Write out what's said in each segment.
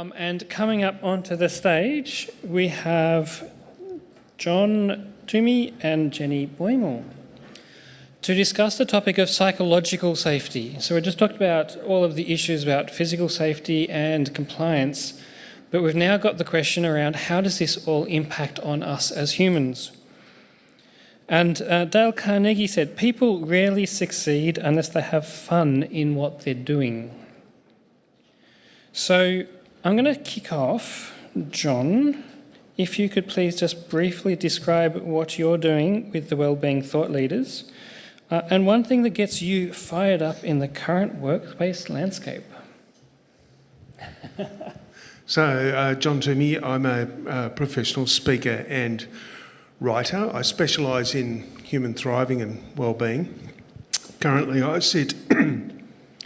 And coming up onto the stage, we have John Toomey and Jenny Boymel to discuss the topic of psychological safety. So we just talked about all of the issues about physical safety and compliance, but we've now got the question around how does this all impact on us as humans? And Dale Carnegie said, people rarely succeed unless they have fun in what they're doing. So I'm going to kick off. John, if you could please just briefly describe what you're doing with the Wellbeing Thought Leaders and one thing that gets you fired up in the current workplace landscape. So, John Toomey, I'm a professional speaker and writer. I specialise in human thriving and wellbeing. Currently, I sit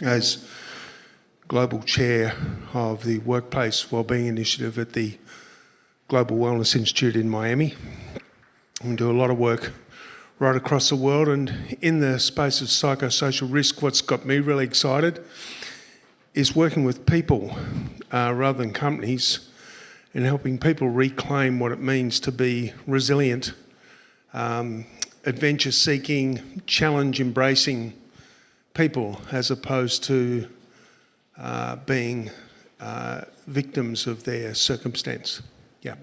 as Global Chair of the Workplace Wellbeing Initiative at the Global Wellness Institute in Miami. We do a lot of work right across the world, and in the space of psychosocial risk, what's got me really excited is working with people rather than companies and helping people reclaim what it means to be resilient, adventure-seeking, challenge-embracing people as opposed to being victims of their circumstance. Yeah.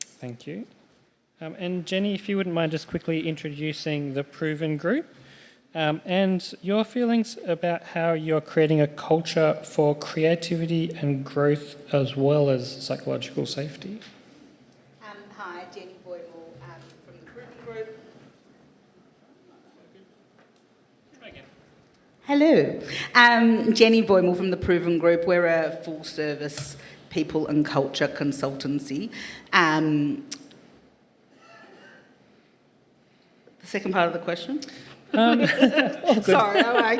Thank you. And Jenny, if you wouldn't mind just quickly introducing the Proven Group and your feelings about how you're creating a culture for creativity and growth as well as psychological safety. Hi, Jenny Boymel from the Proven Group. Hello. Jenny Boymel from the Proven Group. We're a full-service people and culture consultancy. The second part of the question? Sorry, oh my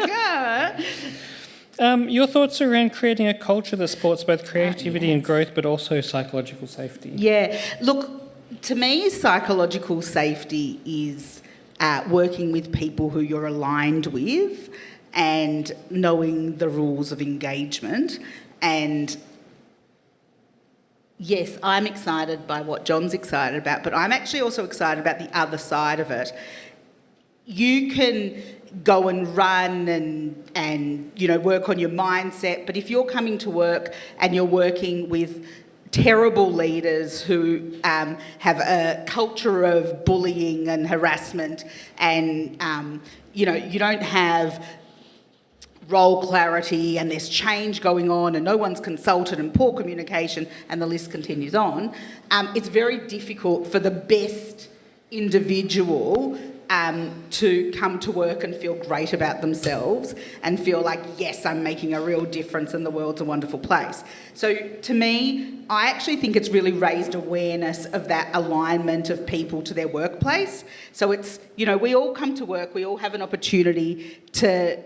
God. Your thoughts around creating a culture that supports both creativity and growth, but also psychological safety. Yeah, look, to me, psychological safety is working with people who you're aligned with and knowing the rules of engagement. And yes, I'm excited by what John's excited about, but I'm actually also excited about the other side of it. You can go and run and you know, work on your mindset, but if you're coming to work and you're working with terrible leaders who have a culture of bullying and harassment and, you know, you don't have role clarity and there's change going on and no one's consulted and poor communication and the list continues on, it's very difficult for the best individual to come to work and feel great about themselves and feel like, yes, I'm making a real difference and the world's a wonderful place. So to me, I actually think it's really raised awareness of that alignment of people to their workplace. So it's, you know, we all come to work, we all have an opportunity to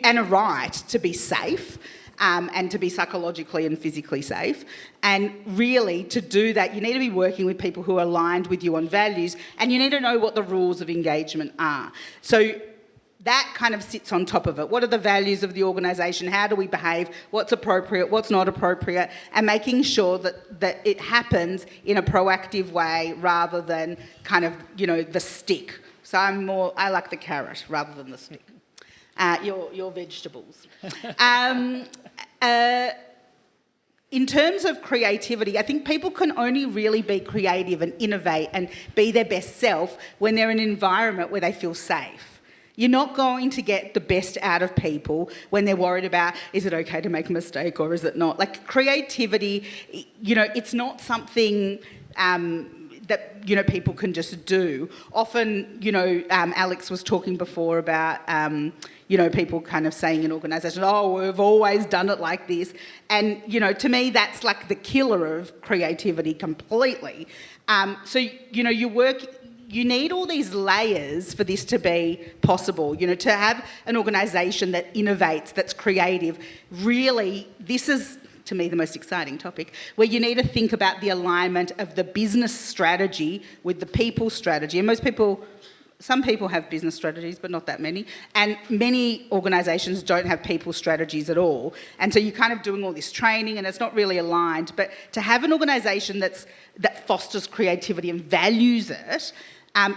and a right to be safe and to be psychologically and physically safe. And really, to do that, you need to be working with people who are aligned with you on values, and you need to know what the rules of engagement are. So that kind of sits on top of it. What are the values of the organisation? How do we behave? What's appropriate? What's not appropriate? And making sure that it happens in a proactive way rather than kind of, you know, the stick. So I like the carrot rather than the stick. Your vegetables. In terms of creativity, I think people can only really be creative and innovate and be their best self when they're in an environment where they feel safe. You're not going to get the best out of people when they're worried about, is it okay to make a mistake or is it not? Like creativity, you know, it's not something that, you know, people can just do. Often, you know, Alex was talking before about, you know, people kind of saying in organisations, oh, we've always done it like this. And, you know, to me, that's like the killer of creativity completely. So, you know, you need all these layers for this to be possible. You know, to have an organisation that innovates, that's creative, really, this is, to me, the most exciting topic, where you need to think about the alignment of the business strategy with the people strategy. And most people some people have business strategies, but not that many. And many organisations don't have people strategies at all. And so you're kind of doing all this training and it's not really aligned. But to have an organisation that fosters creativity and values it,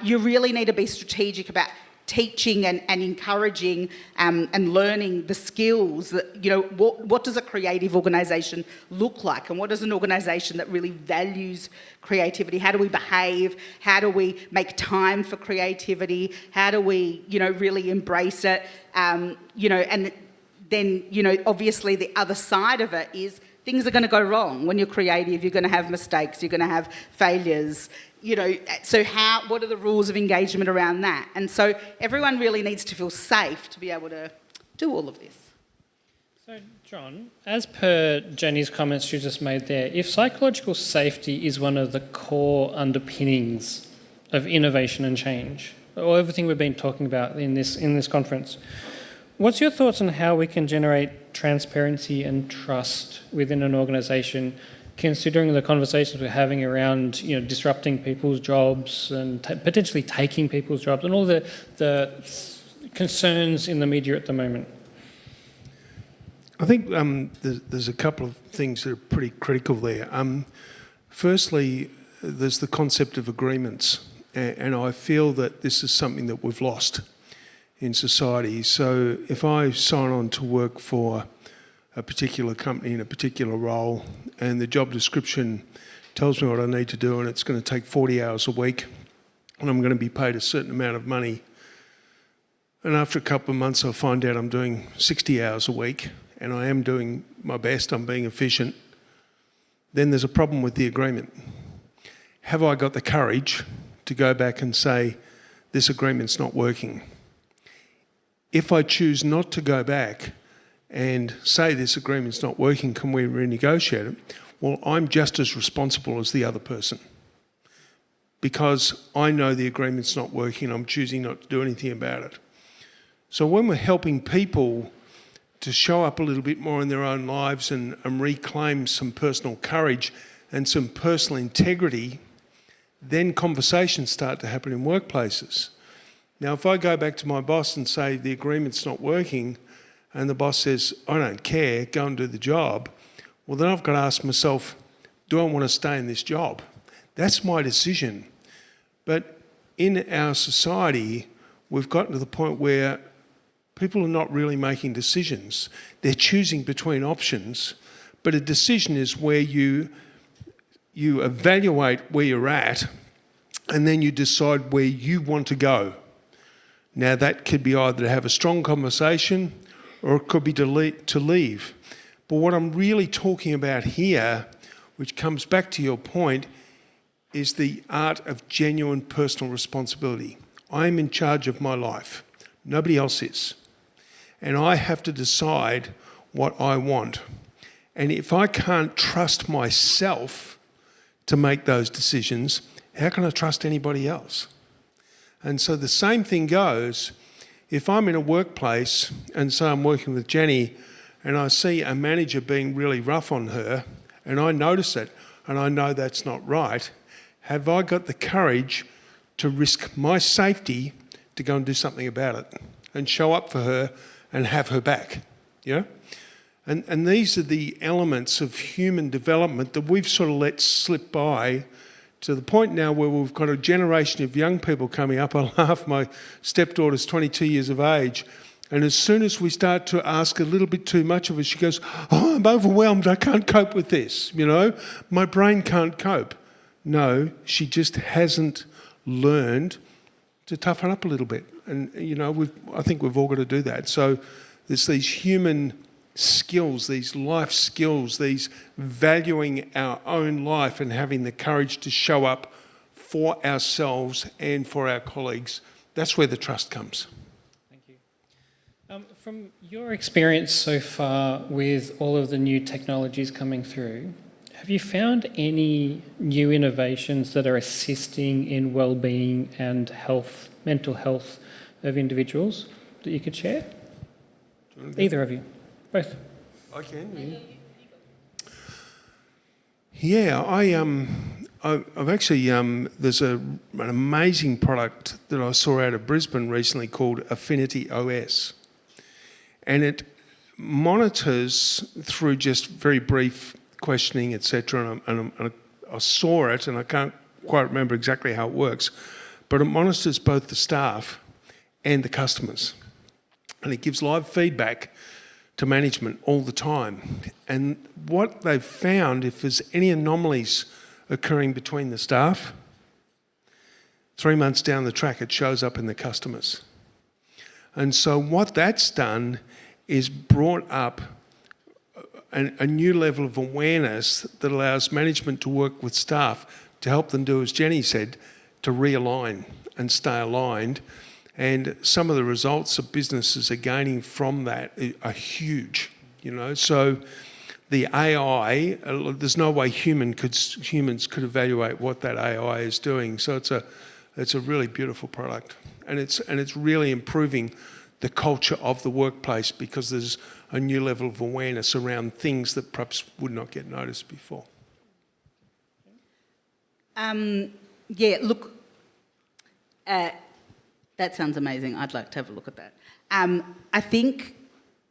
you really need to be strategic about teaching and encouraging and learning the skills that, what does a creative organisation look like, and what does an organisation that really values creativity, how do we behave, how do we make time for creativity, how do we, really embrace it, and then, obviously the other side of it is things are going to go wrong. When you're creative, you're going to have mistakes, you're going to have failures, so what are the rules of engagement around that? And so everyone really needs to feel safe to be able to do all of this. So, John, as per Jenny's comments you just made there, if psychological safety is one of the core underpinnings of innovation and change, or everything we've been talking about in this conference, what's your thoughts on how we can generate transparency and trust within an organisation, considering the conversations we're having around, disrupting people's jobs and potentially taking people's jobs and all the concerns in the media at the moment? I think there's a couple of things that are pretty critical there. Firstly, there's the concept of agreements, and I feel that this is something that we've lost in society. So if I sign on to work for a particular company in a particular role and the job description tells me what I need to do and it's going to take 40 hours a week and I'm going to be paid a certain amount of money, and after a couple of months I find out I'm doing 60 hours a week and I am doing my best, I'm being efficient, then there's a problem with the agreement. Have I got the courage to go back and say, this agreement's not working? If I choose not to go back and say this agreement's not working, can we renegotiate it? Well, I'm just as responsible as the other person because I know the agreement's not working and I'm choosing not to do anything about it. So when we're helping people to show up a little bit more in their own lives and reclaim some personal courage and some personal integrity, then conversations start to happen in workplaces. Now, if I go back to my boss and say the agreement's not working, and the boss says, I don't care, go and do the job, well, then I've got to ask myself, do I want to stay in this job? That's my decision. But in our society, we've gotten to the point where people are not really making decisions. They're choosing between options, but a decision is where you evaluate where you're at and then you decide where you want to go. Now, that could be either to have a strong conversation or it could be to leave. But what I'm really talking about here, which comes back to your point, is the art of genuine personal responsibility. I'm in charge of my life. Nobody else is. And I have to decide what I want. And if I can't trust myself to make those decisions, how can I trust anybody else? And so the same thing goes. If I'm in a workplace and so I'm working with Jenny and I see a manager being really rough on her and I notice it and I know that's not right, have I got the courage to risk my safety to go and do something about it and show up for her and have her back? And these are the elements of human development that we've sort of let slip by, to the point now where we've got a generation of young people coming up. I laugh, my stepdaughter's 22 years of age, and as soon as we start to ask a little bit too much of her, she goes, oh, I'm overwhelmed, I can't cope with this, my brain can't cope. No, she just hasn't learned to toughen up a little bit. And, I think we've all got to do that. So there's these human skills, these life skills, these valuing our own life and having the courage to show up for ourselves and for our colleagues. That's where the trust comes. Thank you. From your experience so far with all of the new technologies coming through, have you found any new innovations that are assisting in well-being and health, mental health of individuals that you could share? Either of you. Both. I can, yeah. Yeah, I've actually, there's an amazing product that I saw out of Brisbane recently called Affinity OS. And it monitors through just very brief questioning, etc. And I saw it, and I can't quite remember exactly how it works, but it monitors both the staff and the customers. And it gives live feedback to management all the time. And what they've found, if there's any anomalies occurring between the staff, 3 months down the track, it shows up in the customers. And so what that's done is brought up a new level of awareness that allows management to work with staff to help them do, as Jenny said, to realign and stay aligned. And some of the results that businesses are gaining from that are huge, So the AI, there's no way humans could evaluate what that AI is doing. So it's a really beautiful product, and it's really improving the culture of the workplace because there's a new level of awareness around things that perhaps would not get noticed before. Look, that sounds amazing. I'd like to have a look at that. I think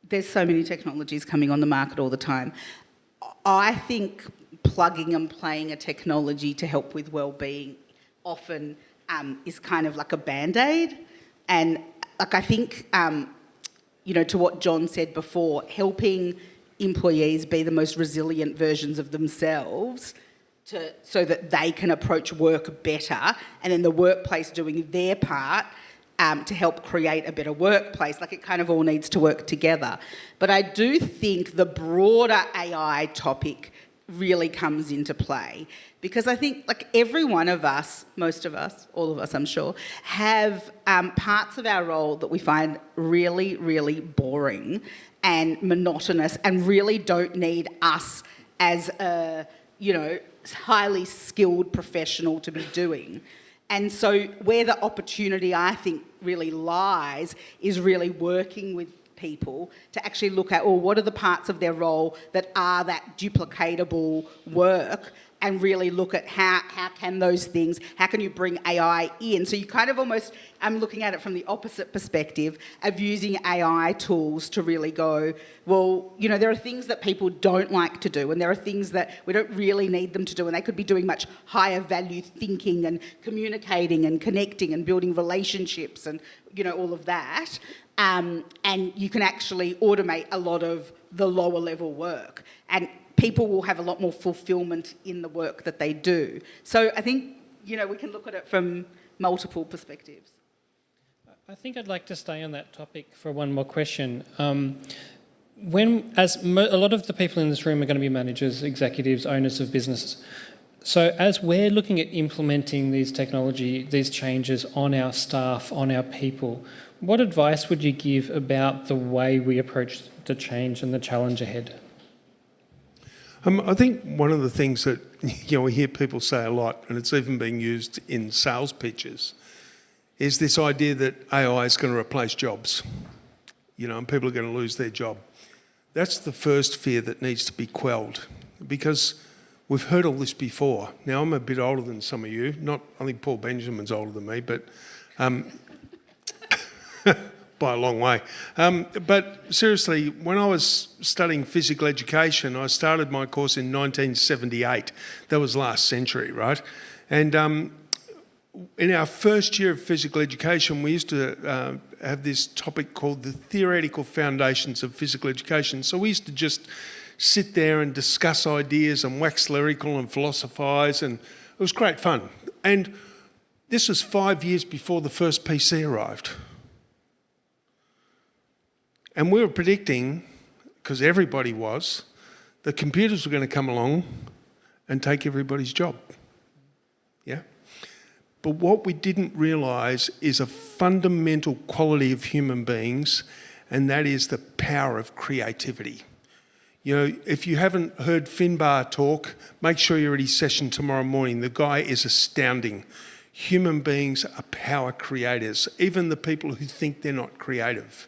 there's so many technologies coming on the market all the time. I think plugging and playing a technology to help with well-being often is kind of like a Band-Aid. And I think, to what John said before, helping employees be the most resilient versions of themselves so that they can approach work better, and then the workplace doing their part to help create a better workplace. It kind of all needs to work together. But I do think the broader AI topic really comes into play, because I think every one of us, most of us, all of us I'm sure, have parts of our role that we find really, really boring and monotonous and really don't need us as a, highly skilled professional to be doing. And so where the opportunity, I think, really lies is really working with people to actually look at, what are the parts of their role that are that duplicatable work, and really look at how can those things, how can you bring AI in? So you kind of almost, I'm looking at it from the opposite perspective of using AI tools to really go, there are things that people don't like to do, and there are things that we don't really need them to do, and they could be doing much higher value thinking and communicating and connecting and building relationships and, all of that. And you can actually automate a lot of the lower level work, and people will have a lot more fulfillment in the work that they do. So I think, we can look at it from multiple perspectives. I think I'd like to stay on that topic for one more question. A lot of the people in this room are going to be managers, executives, owners of businesses. So as we're looking at implementing these changes on our staff, on our people, what advice would you give about the way we approach the change and the challenge ahead? I think one of the things that we hear people say a lot, and it's even being used in sales pitches, is this idea that AI is going to replace jobs, and people are going to lose their job. That's the first fear that needs to be quelled, because we've heard all this before. Now, I'm a bit older than some of you. I think Paul Benjamin's older than me, but by a long way. But seriously, when I was studying physical education, I started my course in 1978. That was last century, right? And in our first year of physical education, we used to have this topic called the theoretical foundations of physical education. So we used to just sit there and discuss ideas and wax lyrical and philosophise, and it was great fun. And this was 5 years before the first PC arrived. And we were predicting, because everybody was, that computers were going to come along and take everybody's job. Yeah? But what we didn't realise is a fundamental quality of human beings, and that is the power of creativity. If you haven't heard Finbar talk, make sure you're at his session tomorrow morning. The guy is astounding. Human beings are power creators, even the people who think they're not creative.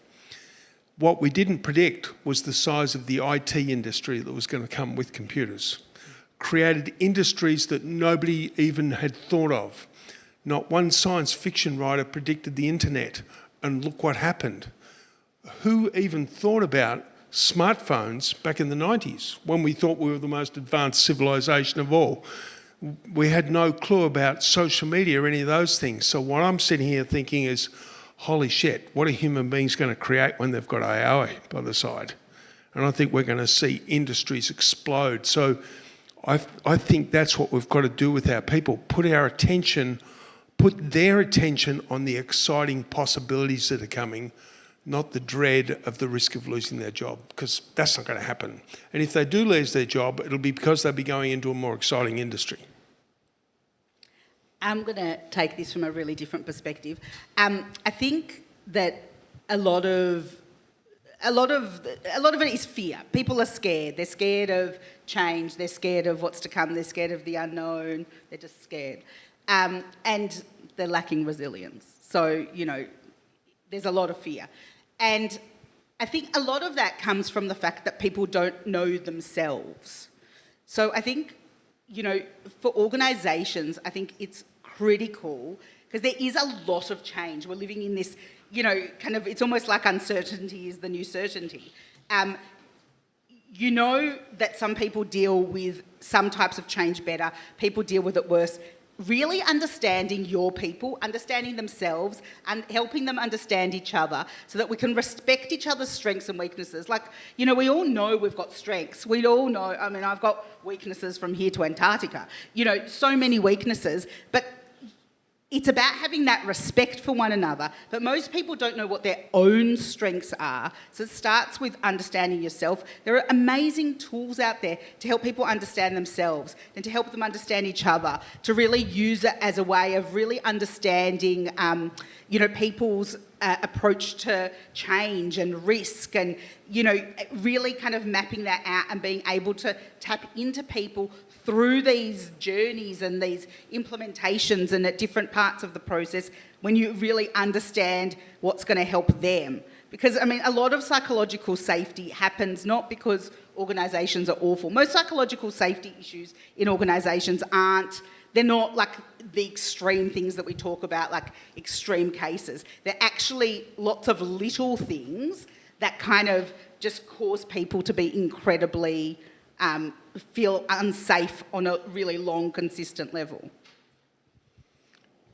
What we didn't predict was the size of the IT industry that was going to come with computers. created industries that nobody even had thought of. Not one science fiction writer predicted the internet, and look what happened. Who even thought about smartphones back in the 90s, when we thought we were the most advanced civilization of all? We had no clue about social media or any of those things. So what I'm sitting here thinking is, holy shit, what are human beings going to create when they've got AI by the side? And I think we're going to see industries explode. So I think that's what we've got to do with our people, put their attention on the exciting possibilities that are coming, not the dread of the risk of losing their job, because that's not going to happen. And if they do lose their job, it'll be because they'll be going into a more exciting industry. I'm going to take this from a really different perspective. I think that a lot of it is fear. People are scared. They're scared of change. They're scared of what's to come. They're scared of the unknown. They're just scared. And they're lacking resilience. So, there's a lot of fear. And I think a lot of that comes from the fact that people don't know themselves. So I think, for organisations, I think it's critical, because there is a lot of change. We're living in this, it's almost like uncertainty is the new certainty. That some people deal with some types of change better, people deal with it worse. Really understanding your people, understanding themselves, and helping them understand each other so that we can respect each other's strengths and weaknesses. We all know we've got strengths. We all know, I've got weaknesses from here to Antarctica. So many weaknesses, but it's about having that respect for one another. But most people don't know what their own strengths are. So it starts with understanding yourself. There are amazing tools out there to help people understand themselves and to help them understand each other, to really use it as a way of really understanding, people's approach to change and risk, and, really kind of mapping that out and being able to tap into people through these journeys and these implementations and at different parts of the process, when you really understand what's going to help them. Because, a lot of psychological safety happens not because organisations are awful. Most psychological safety issues in organisations they're not like the extreme things that we talk about, like extreme cases. They're actually lots of little things that kind of just cause people to be incredibly feel unsafe on a really long, consistent level.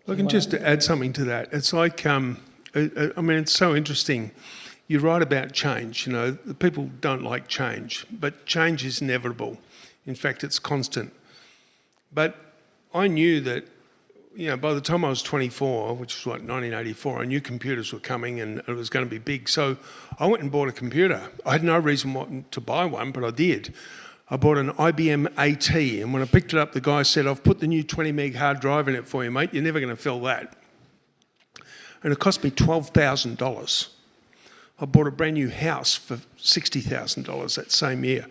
I can just add something to that. It's like, it's so interesting. You write about change, people don't like change, but change is inevitable. In fact, it's constant. But I knew that, by the time I was 24, which was 1984, I knew computers were coming and it was going to be big. So I went and bought a computer. I had no reason to buy one, but I did. I bought an IBM AT, and when I picked it up, the guy said, "I've put the new 20 meg hard drive in it for you, mate. You're never going to fill that." And it cost me $12,000. I bought a brand new house for $60,000 that same year.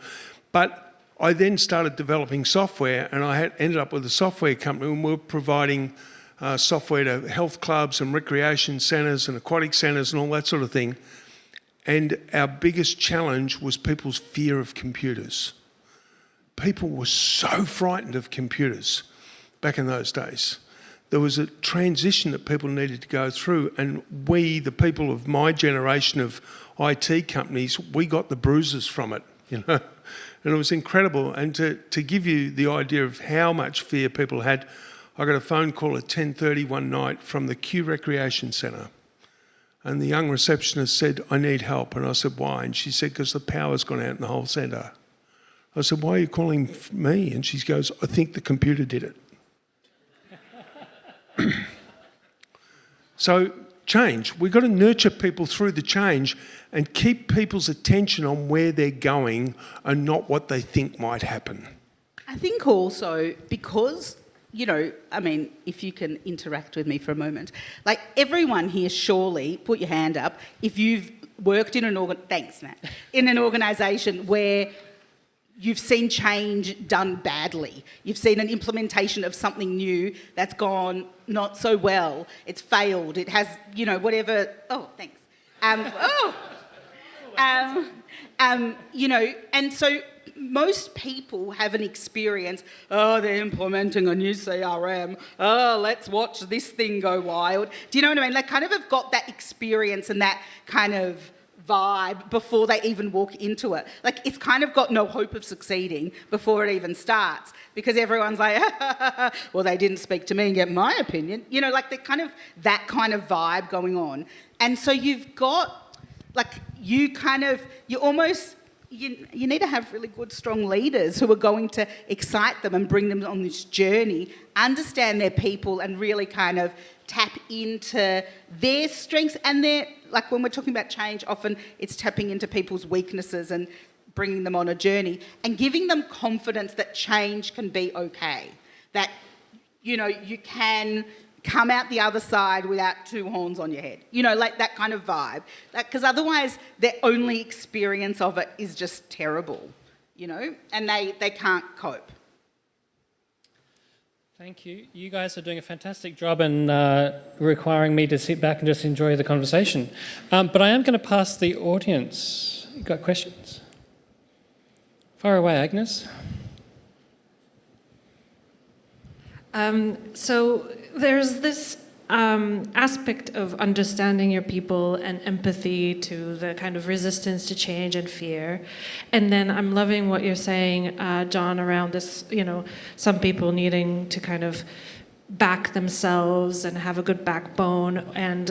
But I then started developing software, and I ended up with a software company, and we were providing software to health clubs and recreation centres and aquatic centres and all that sort of thing. And our biggest challenge was people's fear of computers. People were so frightened of computers back in those days. There was a transition that people needed to go through, and we, the people of my generation of IT companies, we got the bruises from it, And it was incredible. And to give you the idea of how much fear people had, I got a phone call at 10:30 one night from the Kew Recreation Centre. And the young receptionist said, "I need help." And I said, "Why?" And she said, "Because the power's gone out in the whole centre." I said, "Why are you calling me?" And she goes, "I think the computer did it." So change. We've got to nurture people through the change and keep people's attention on where they're going and not what they think might happen. I think also because, if you can interact with me for a moment, like everyone here surely, put your hand up, if you've worked in an organisation where you've seen change done badly. You've seen an implementation of something new that's gone not so well. It's failed. It has, whatever. Oh, thanks. And so most people have an experience, oh, they're implementing a new CRM, oh, let's watch this thing go wild. Do you know what I mean? They kind of have got that experience and that kind of vibe before they even walk into it. Like, it's kind of got no hope of succeeding before it even starts, because everyone's like, well, they didn't speak to me and get my opinion. You know, like that kind of vibe going on. And so you've got, like, you need to have really good, strong leaders who are going to excite them and bring them on this journey, understand their people, and really kind of tap into their strengths and their, like, when we're talking about change, often it's tapping into people's weaknesses and bringing them on a journey and giving them confidence that change can be okay, that, you know, you can come out the other side without two horns on your head, you know, like that kind of vibe. Because otherwise their only experience of it is just terrible, you know, and they can't cope. Thank you. You guys are doing a fantastic job in requiring me to sit back and just enjoy the conversation. But I am going to pass the audience. You got questions? Fire away, Agnes. So there's this aspect of understanding your people and empathy to the kind of resistance to change and fear. And then I'm loving what you're saying, John, around this, you know, some people needing to kind of back themselves and have a good backbone and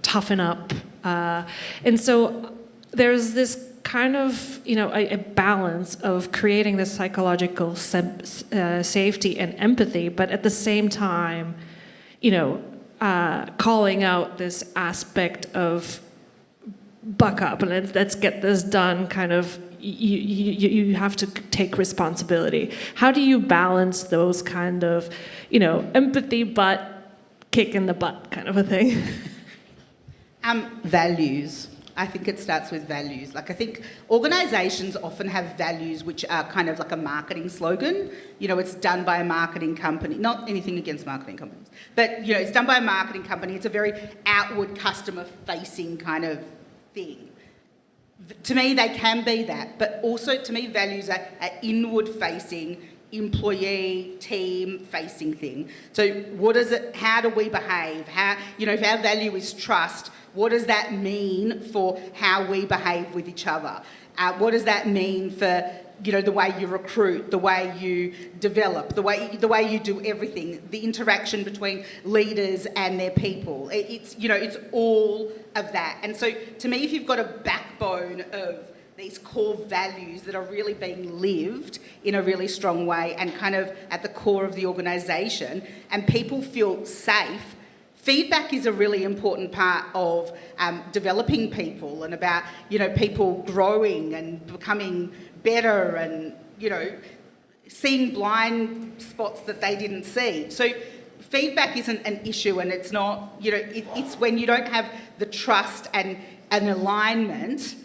toughen up. And so there's this kind of, you know, a balance of creating this psychological safety and empathy, but at the same time, you know, calling out this aspect of buck up and let's get this done, kind of, you have to take responsibility. How do you balance those kind of, you know, empathy but kick in the butt kind of a thing? Values. I think it starts with values. Like, I think organisations often have values which are kind of like a marketing slogan. You know, it's done by a marketing company. Not anything against marketing companies, but, you know, it's done by a marketing company. It's a very outward, customer-facing kind of thing. To me, they can be that, but also to me, values are inward-facing, employee, team-facing thing. So what is it? How do we behave? How, you know, if our value is trust, what does that mean for how we behave with each other? What does that mean for, you know, the way you recruit, the way you develop, the way you do everything, the interaction between leaders and their people? It's, you know, it's all of that. And so to me, if you've got a backbone of these core values that are really being lived in a really strong way and kind of at the core of the organisation, and people feel safe, feedback is a really important part of developing people and about, you know, people growing and becoming better and, you know, seeing blind spots that they didn't see. So feedback isn't an issue, and it's not, you know, it's when you don't have the trust and an alignment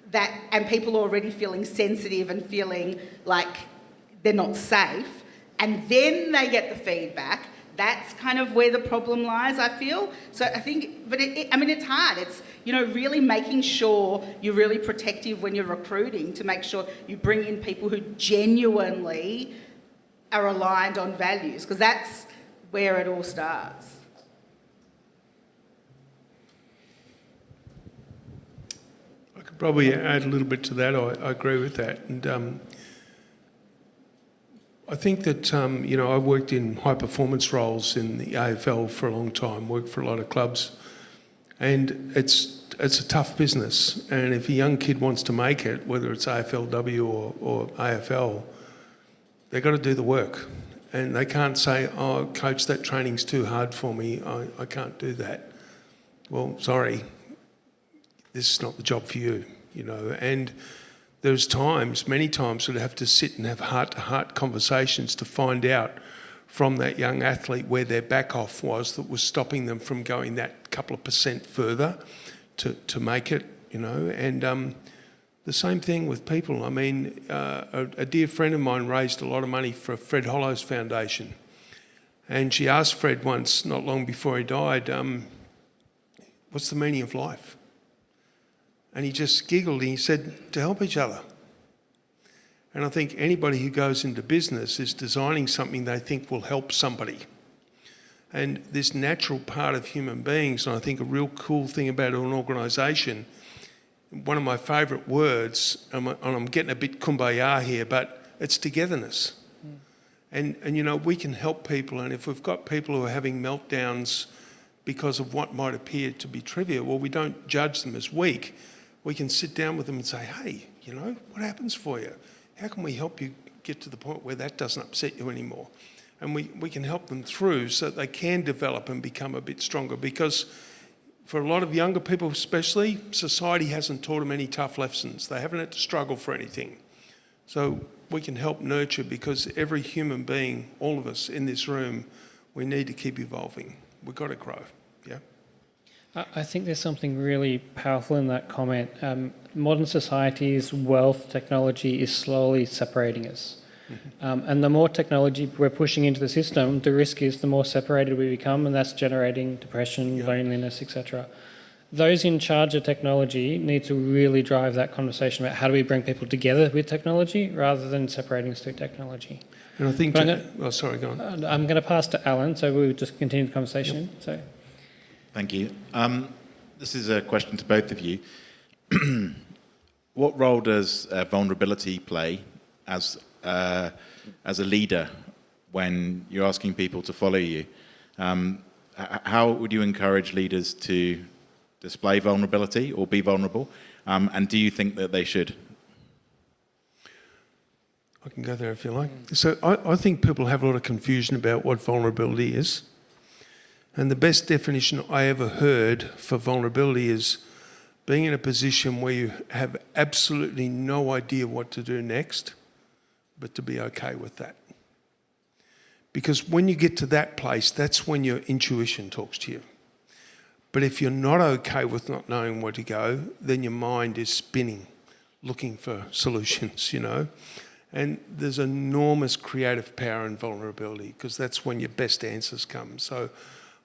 that, and people are already feeling sensitive and feeling like they're not safe, and then they get the feedback. That's kind of where the problem lies, I feel. So I think, but I mean, it's hard. It's, you know, really making sure you're really protective when you're recruiting to make sure you bring in people who genuinely are aligned on values, because that's where it all starts. I could probably add a little bit to that. I agree with that. And I think that, you know, I worked in high performance roles in the AFL for a long time, worked for a lot of clubs, and it's a tough business. And if a young kid wants to make it, whether it's AFLW or AFL, they've got to do the work. And they can't say, oh, coach, that training's too hard for me, I can't do that. Well, sorry, this is not the job for you, you know. And there's times, many times, that I have to sit and have heart-to-heart conversations to find out from that young athlete where their back off was that was stopping them from going that couple of percent further to make it, you know. And the same thing with people. I mean, a dear friend of mine raised a lot of money for Fred Hollows Foundation. And she asked Fred once, not long before he died, what's the meaning of life? And he just giggled and he said, to help each other. And I think anybody who goes into business is designing something they think will help somebody. And this natural part of human beings, and I think a real cool thing about an organisation, one of my favourite words, and I'm getting a bit kumbaya here, but it's togetherness. And you know, we can help people, and if we've got people who are having meltdowns because of what might appear to be trivial, well, we don't judge them as weak. We can sit down with them and say, hey, you know, what happens for you? How can we help you get to the point where that doesn't upset you anymore? And we can help them through so that they can develop and become a bit stronger, because for a lot of younger people especially, society hasn't taught them any tough lessons. They haven't had to struggle for anything. So we can help nurture, because every human being, all of us in this room, we need to keep evolving. We've got to grow, yeah? I think there's something really powerful in that comment. Modern society's wealth technology is slowly separating us. And the more technology we're pushing into the system, the risk is the more separated we become, and that's generating depression, loneliness, etc. Those in charge of technology need to really drive that conversation about how do we bring people together with technology rather than separating us through technology. And I think... sorry, go on. I'm going to pass to Alan, so we'll just continue the conversation. Yep. So, thank you. This is a question to both of you. What role does vulnerability play as a leader when you're asking people to follow you? How would you encourage leaders to display vulnerability or be vulnerable? And do you think that they should? I can go there if you like. So I think people have a lot of confusion about what vulnerability is. And the best definition I ever heard for vulnerability is being in a position where you have absolutely no idea what to do next, but to be okay with that. Because when you get to that place, that's when your intuition talks to you. But if you're not okay with not knowing where to go, then your mind is spinning, looking for solutions, you know. And there's enormous creative power in vulnerability, because that's when your best answers come. So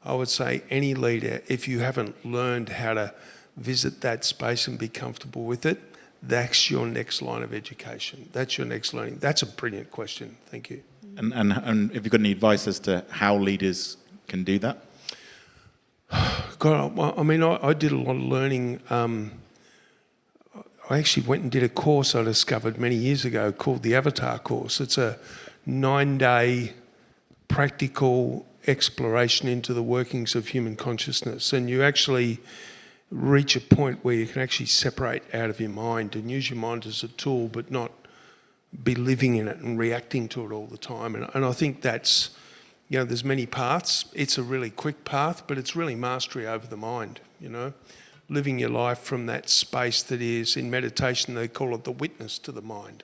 I would say any leader, if you haven't learned how to visit that space and be comfortable with it, that's your next line of education. That's your next learning. That's a brilliant question. Thank you. And have you got any advice as to how leaders can do that? God, I mean, I did a lot of learning. I actually went and did a course I discovered many years ago called the Avatar course. It's a 9-day practical exploration into the workings of human consciousness. And you actually reach a point where you can actually separate out of your mind and use your mind as a tool, but not be living in it and reacting to it all the time. And I think that's, you know, there's many paths. It's a really quick path, but it's really mastery over the mind, you know. Living your life from that space that is, in meditation they call it the witness to the mind.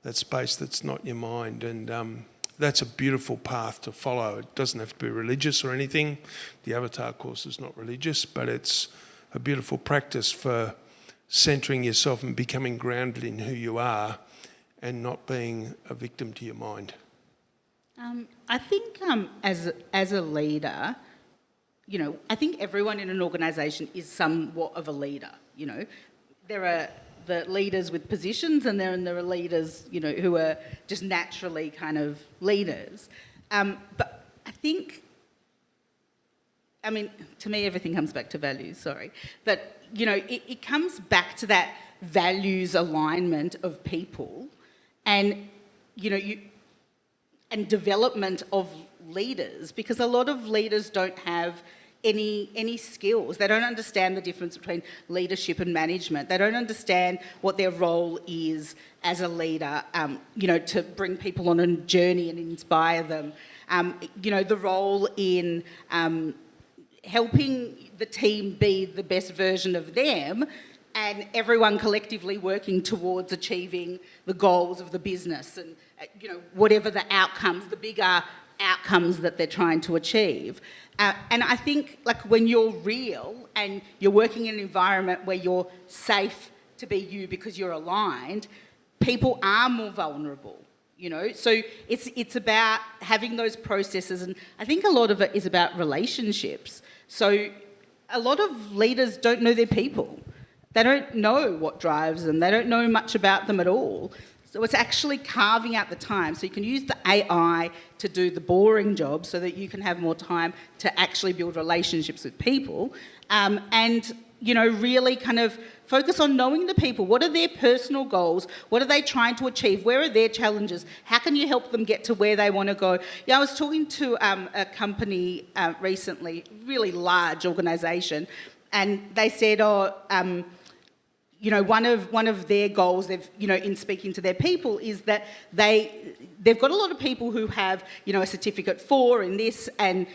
That space that's not your mind. And that's a beautiful path to follow. It doesn't have to be religious or anything. The Avatar course is not religious, but it's a beautiful practice for centering yourself and becoming grounded in who you are and not being a victim to your mind. I think as a leader, you know, I think everyone in an organisation is somewhat of a leader, you know. There are the leaders with positions and then there are leaders, you know, who are just naturally kind of leaders. But I think, I mean, to me everything comes back to values, sorry. But, you know, it comes back to that values alignment of people and, you know, and development of leaders, because a lot of leaders don't have any skills. They don't understand the difference between leadership and management. They don't understand what their role is as a leader, you know, to bring people on a journey and inspire them. You know, the role in helping the team be the best version of them and everyone collectively working towards achieving the goals of the business and, you know, whatever the outcomes, the bigger outcomes that they're trying to achieve. And I think, like, when you're real and you're working in an environment where you're safe to be you because you're aligned, people are more vulnerable, you know. So it's about having those processes, and I think a lot of it is about relationships. So a lot of leaders don't know their people. They don't know what drives them. They don't know much about them at all. So it's actually carving out the time. So you can use the AI to do the boring job so that you can have more time to actually build relationships with people. And, really kind of focus on knowing the people. What are their personal goals? What are they trying to achieve? Where are their challenges? How can you help them get to where they want to go? Yeah, I was talking to a company recently, really large organisation, and they said, one of their goals, in speaking to their people, is that they've got a lot of people who have, a certificate 4 in this and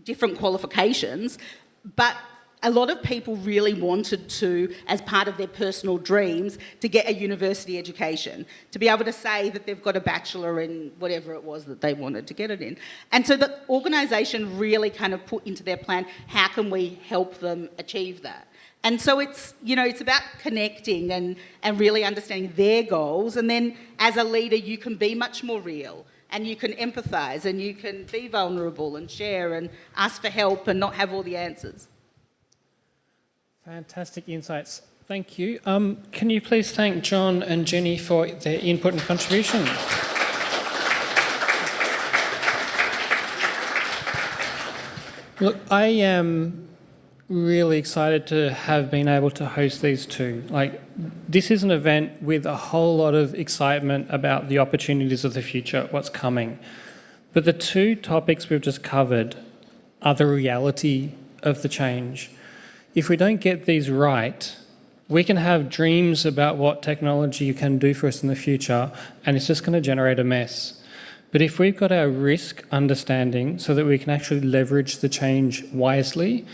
different qualifications, but a lot of people really wanted to, as part of their personal dreams, to get a university education, to be able to say that they've got a bachelor in whatever it was that they wanted to get it in. And so the organisation really kind of put into their plan, how can we help them achieve that? And so it's about connecting and really understanding their goals. And then as a leader, you can be much more real and you can empathise and you can be vulnerable and share and ask for help and not have all the answers. Fantastic insights. Thank you. Can you please thank John and Jenny for their input and contribution? Look, I am really excited to have been able to host these two. This is an event with a whole lot of excitement about the opportunities of the future, what's coming. But the two topics we've just covered are the reality of the change. If we don't get these right, we can have dreams about what technology can do for us in the future, and it's just going to generate a mess. But if we've got our risk understanding so that we can actually leverage the change wisely,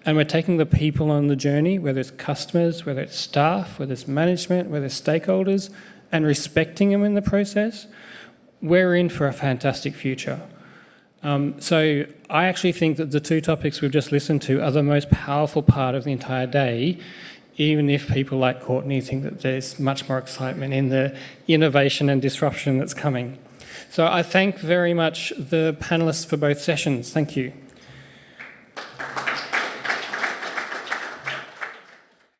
and we're taking the people on the journey, whether it's customers, whether it's staff, whether it's management, whether it's stakeholders, and respecting them in the process, we're in for a fantastic future. So I actually think that the two topics we've just listened to are the most powerful part of the entire day, even if people like Courtney think that there's much more excitement in the innovation and disruption that's coming. So I thank very much the panellists for both sessions. Thank you.